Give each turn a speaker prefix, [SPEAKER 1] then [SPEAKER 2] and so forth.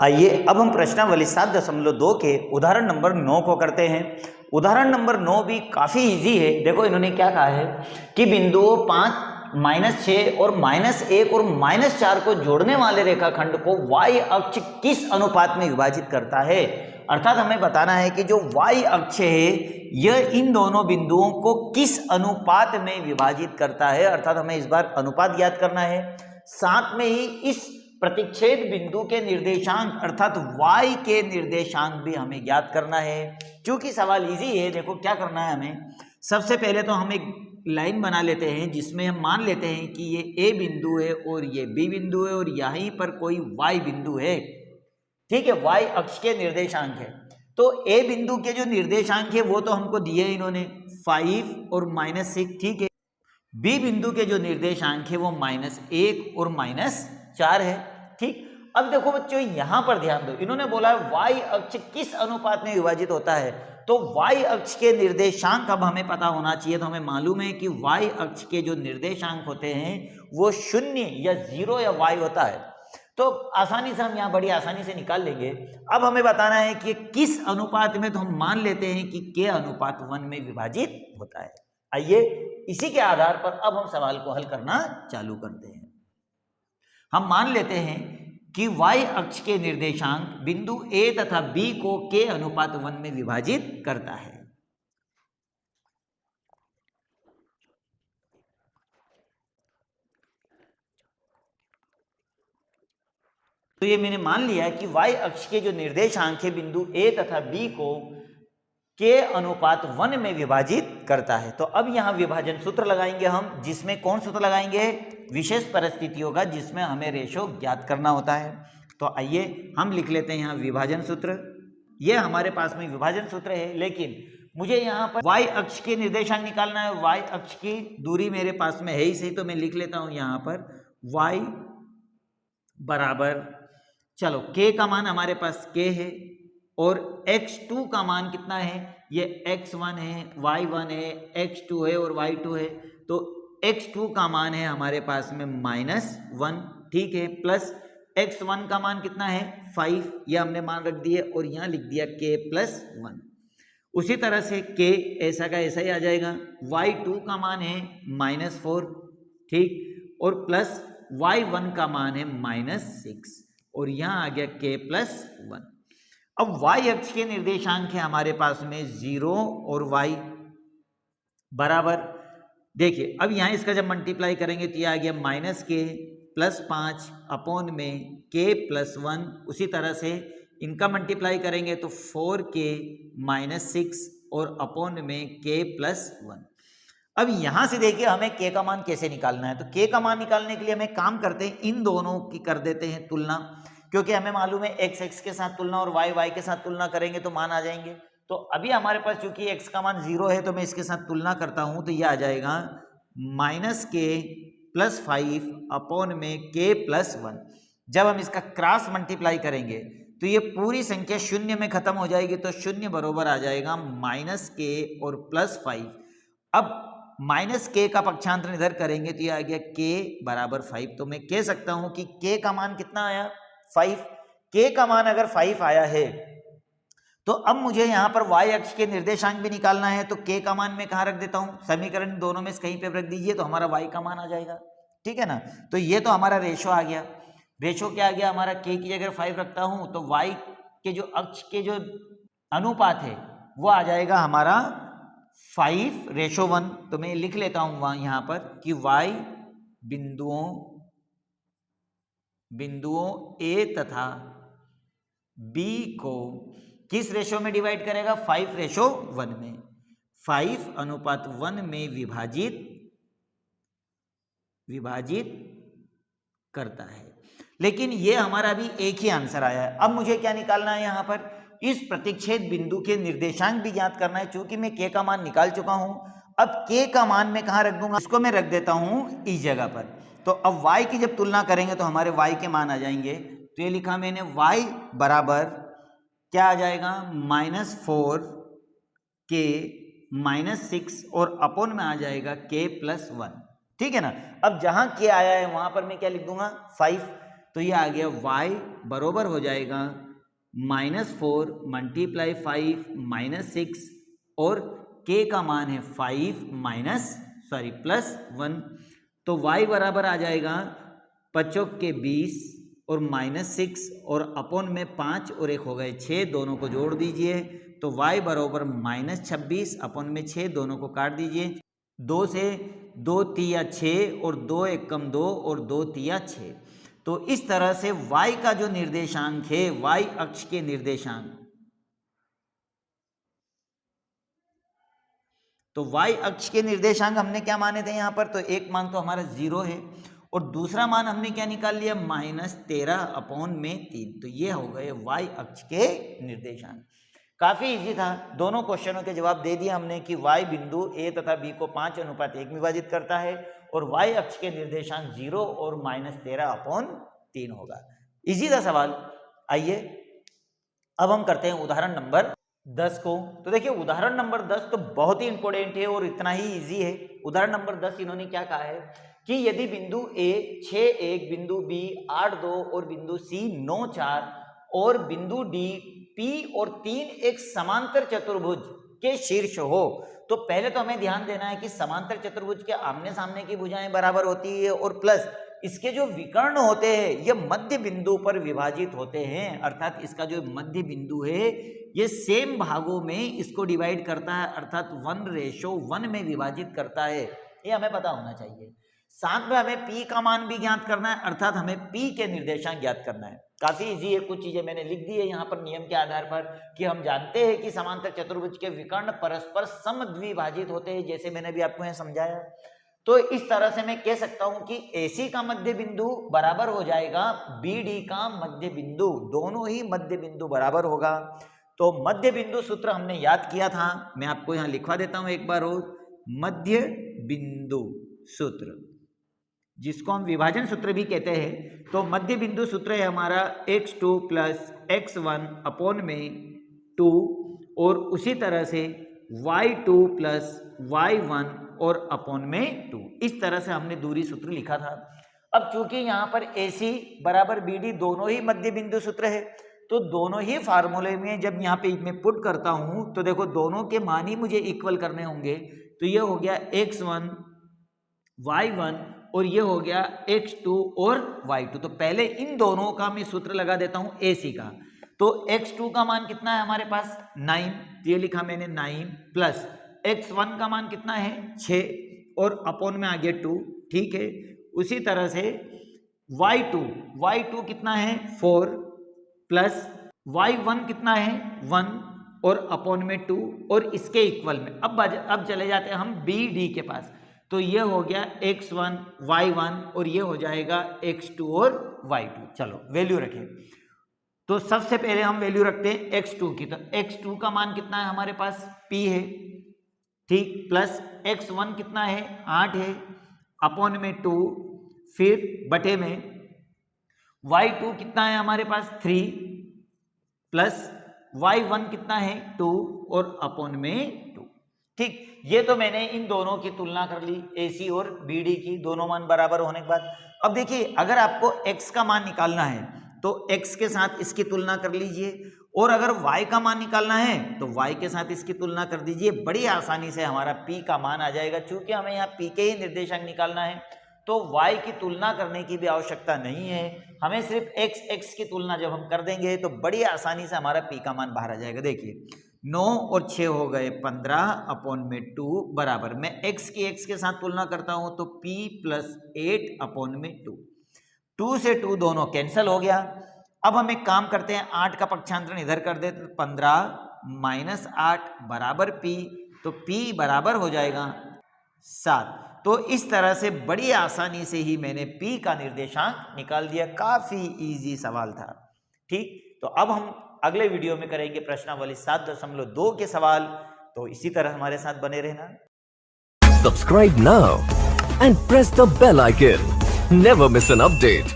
[SPEAKER 1] आइए अब हम प्रश्नावली 7.2 के उदाहरण नंबर 9 को करते हैं। उदाहरण नंबर 9 भी काफ़ी इजी है। देखो इन्होंने क्या कहा है कि बिंदुओं 5, -6 और -1 और -4 को जोड़ने वाले रेखाखंड को y अक्ष किस अनुपात में विभाजित करता है। अर्थात हमें बताना है कि जो y अक्ष है यह इन दोनों बिंदुओं को किस अनुपात में विभाजित करता है। अर्थात हमें इस बार अनुपात ज्ञात करना है, साथ में ही इस प्रतिच्छेद बिंदु के निर्देशांक अर्थात y के निर्देशांक भी हमें ज्ञात करना है। क्योंकि सवाल इजी है, देखो क्या करना है हमें। सबसे पहले तो हम एक लाइन बना लेते हैं जिसमें हम मान लेते हैं कि ये A बिंदु है और ये B बिंदु है और यहीं पर कोई Y बिंदु है। ठीक है, Y अक्ष के निर्देशांक है। तो A बिंदु के जो निर्देशांक है वो तो हमको दिए इन्होंने 5 और -6। ठीक है, B बिंदु के जो निर्देशांक है वो -1 और -4 है। ठीक, अब देखो बच्चों यहां पर ध्यान दो, इन्होंने बोला y अक्ष किस अनुपात में विभाजित होता है। तो y अक्ष के निर्देशांक अब हमें पता होना चाहिए। तो हमें मालूम है कि y अक्ष के जो निर्देशांक होते हैं वो 0 या 0 या y होता है। तो आसानी से हम यहाँ बड़ी आसानी से निकाल लेंगे। अब हमें बताना है कि किस अनुपात में, तो हम मान लेते हैं कि k अनुपात 1 में विभाजित होता है। आइए इसी के आधार पर अब हम सवाल को हल करना चालू करते हैं। हम मान लेते हैं कि y अक्ष के निर्देशांक बिंदु A तथा B को k अनुपात 1 में विभाजित करता है। तो ये मैंने मान लिया कि y अक्ष के जो निर्देशांक है बिंदु A तथा B को k अनुपात 1 में विभाजित करता है। तो अब यहां विभाजन सूत्र लगाएंगे हम, जिसमें कौन सूत्र लगाएंगे, विशेष परिस्थितियों का, जिसमें हमें रेशो ज्ञात करना होता है। तो आइए हम लिख लेते हैं यहाँ विभाजन सूत्र। ये हमारे पास में विभाजन सूत्र है, लेकिन मुझे यहाँ पर y अक्ष के निर्देशांक निकालना है। y अक्ष की दूरी मेरे पास में है ही सही, तो मैं लिख लेता हूँ यहाँ पर y बराबर, चलो k का मान हमारे पास k है और x2 का मान कितना है, ये x1 है, y1 है, x2 है और y2 है। तो x2 का मान है हमारे पास में -1, ठीक है, प्लस x1 का मान कितना है 5, ये हमने मान रख दिए और यहाँ लिख दिया k + 1। उसी तरह से k ऐसा का ऐसा ही आ जाएगा। y2 का मान है -4, ठीक, और प्लस y1 का मान है -6 और यहाँ आ गया k + 1। अब y अक्ष के निर्देशांक है हमारे पास में 0 और y बराबर, देखिए अब यहाँ इसका जब मल्टीप्लाई करेंगे तो ये आ गया -k + 5 अपॉन में k + 1। उसी तरह से इनका मल्टीप्लाई करेंगे तो 4k - 6 और अपॉन में k + 1। अब यहां से देखिए हमें k का मान कैसे निकालना है। तो k का मान निकालने के लिए हमें काम करते हैं, इन दोनों की कर देते हैं तुलना, क्योंकि हमें मालूम है x x के साथ तुलना और y y के साथ तुलना करेंगे तो मान आ जाएंगे। तो अभी हमारे पास चूंकि x का मान 0 है तो मैं इसके साथ तुलना करता हूं, तो ये आ जाएगा -k + 5 अपॉन में k + 1। जब हम इसका क्रॉस मल्टीप्लाई करेंगे तो ये पूरी संख्या शून्य में खत्म हो जाएगी, तो शून्य बराबर आ जाएगा -k और +5। अब -k का पक्षांतर इधर करेंगे तो ये आ गया k बराबर 5। तो मैं कह सकता हूं कि k का मान कितना आया 5। k का मान अगर 5 आया है तो अब मुझे यहाँ पर y अक्ष के निर्देशांक भी निकालना है। तो k का मान मैं कहाँ रख देता हूँ, समीकरण दोनों में से कहीं पे रख दीजिए तो हमारा y का मान आ जाएगा, ठीक है ना। तो ये तो हमारा रेशो आ गया। रेशो क्या आ गया हमारा, k की जगह 5 रखता हूँ तो y के जो अक्ष के जो अनुपात है वो आ जाएगा हमारा 5:1। तो मैं लिख लेता हूँ वहां यहाँ पर कि y बिंदुओं A तथा B को किस रेशो में डिवाइड करेगा, 5:1 में, 5:1 में विभाजित करता है। लेकिन ये हमारा भी एक ही आंसर आया है। अब मुझे क्या निकालना है यहाँ पर, इस प्रतिच्छेद बिंदु के निर्देशांक भी ज्ञात करना है। चूंकि मैं k का मान निकाल चुका हूं, अब k का मान मैं कहां रख दूंगा, इसको मैं रख देता हूं इस जगह पर। तो अब y की जब तुलना करेंगे तो हमारे y के मान आ जाएंगे। तो ये लिखा मैंने y बराबर क्या आ जाएगा, -4k -6 और अपॉन में आ जाएगा k + 1, ठीक है ना। अब जहां k आया है वहां पर मैं क्या लिख दूंगा 5। तो ये आ गया y बरोबर हो जाएगा -4 मल्टीप्लाई 5 -6 और k का मान है 5 +1, तो y बराबर आ जाएगा 5 के 20 और -6 और अपॉन में 5 और 1 हो गए 6, दोनों को जोड़ दीजिए तो y बराबर -26 अपॉन में 6, दोनों को काट दीजिए, 2 से 2 तिया 6 और 2 एकम 2 और 2 तिया 6। तो इस तरह से y का जो निर्देशांक है, y अक्ष के निर्देशांक, तो y अक्ष के निर्देशांक हमने क्या माने थे यहाँ पर, तो एक मान तो हमारा 0 है और दूसरा मान हमने क्या निकाल लिया -13 अपॉन में 3। तो ये हो गए y अक्ष के निर्देशांक। काफी इजी था, दोनों क्वेश्चनों के जवाब दे दिया हमने कि y बिंदु a तथा b को 5:1 में विभाजित करता है और y अक्ष के निर्देशांक 0 और -13 अपॉन 3 होगा। इजी था सवाल। आइए अब हम करते हैं उदाहरण नंबर 10 को। तो देखिए उदाहरण नंबर 10 तो बहुत ही इंपॉर्टेंट है और इतना ही इजी है। उदाहरण नंबर 10 इन्होंने क्या कहा है कि यदि बिंदु A 6:1, बिंदु B 8:2 और बिंदु C 9:4 और बिंदु D P और 3 एक समांतर चतुर्भुज के शीर्ष हो, तो पहले तो हमें ध्यान देना है कि समांतर चतुर्भुज के आमने सामने की भुजाएं बराबर होती है और प्लस इसके जो विकर्ण होते हैं ये मध्य बिंदु पर विभाजित होते हैं, अर्थात इसका जो मध्य बिंदु है ये सेम भागों में इसको डिवाइड करता है, अर्थात 1:1 में विभाजित करता है, ये हमें पता होना चाहिए। साथ में हमें P का मान भी ज्ञात करना है, अर्थात हमें P के निर्देशांक ज्ञात करना है। काफी इजी है, कुछ चीजें मैंने लिख दी है यहाँ पर नियम के आधार पर कि हम जानते हैं कि समांतर चतुर्भुज के विकर्ण परस्पर समद्विभाजित होते हैं, जैसे मैंने भी आपको यहाँ समझाया। तो इस तरह से मैं कह सकता हूं कि AC का मध्य बिंदु बराबर हो जाएगा BD का मध्य बिंदु, दोनों ही मध्य बिंदु बराबर होगा। तो मध्य बिंदु सूत्र हमने याद किया था, मैं आपको यहाँ लिखवा देता हूं एक बार और, मध्य बिंदु सूत्र जिसको हम विभाजन सूत्र भी कहते हैं। तो मध्य बिंदु सूत्र है हमारा x2 + x1 अपॉन में 2 और उसी तरह से y2 + y1 और अपॉन में 2। इस तरह से हमने दूरी सूत्र लिखा था। अब चूंकि यहाँ पर AC बराबर BD दोनों ही मध्य बिंदु सूत्र है, तो दोनों ही फार्मूले में जब यहाँ पे मैं पुट करता हूं तो देखो दोनों के मान ही मुझे इक्वल करने होंगे। तो ये हो गया x1 y1 और ये हो गया x2 और y2। तो पहले इन दोनों का मैं सूत्र लगा देता हूं AC का। तो x2 का मान कितना है हमारे पास 9, ये लिखा मैंने 9 प्लस x1 का मान कितना है 6 और अपॉन में आ गया 2, ठीक है। उसी तरह से y2 कितना है 4 प्लस y1 कितना है 1 और अपॉन में 2 और इसके इक्वल में अब चले जाते हैं हम BD के पास। तो ये हो गया x1 y1 और ये हो जाएगा x2 और y2। चलो वैल्यू रखें, तो सबसे पहले हम वैल्यू रखते हैं x2 की। तो x2 का मान कितना है हमारे पास p है, ठीक, प्लस x1 कितना है 8 है अपॉन में 2, फिर बटे में y2 कितना है हमारे पास 3 प्लस y1 कितना है 2 और अपॉन में 2, ठीक। ये तो मैंने इन दोनों की तुलना कर ली, AC और BD की, दोनों मान बराबर होने के बाद। अब देखिए अगर आपको x का मान निकालना है तो x के साथ इसकी तुलना कर लीजिए, और अगर y का मान निकालना है तो y के साथ इसकी तुलना कर दीजिए। बड़ी आसानी से हमारा p का मान आ जाएगा। चूंकि हमें यहाँ p के ही निर्देशांक निकालना है तो y की तुलना करने की भी आवश्यकता नहीं है, हमें सिर्फ x की तुलना जब हम कर देंगे तो बड़ी आसानी से हमारा p का मान बाहर आ जाएगा। देखिए 9 और 6 हो गए 15 अपॉन में 2 बराबर, मैं x के साथ तुलना करता हूं तो p + 8 अपॉन में 2 से 2 दोनों कैंसिल हो गया। अब हम एक काम करते हैं, 8 का पक्षांतरण इधर कर देते, 15 - 8 बराबर p, तो p बराबर हो जाएगा 7। तो इस तरह से बड़ी आसानी से ही मैंने p का निर्देशांक निकाल दिया। काफी इजी सवाल था, ठीक। तो अब हम अगले वीडियो में करेंगे प्रश्नावली 7.2 के सवाल, तो इसी तरह हमारे साथ बने रहना।
[SPEAKER 2] Subscribe now and press the bell icon. Never miss an update.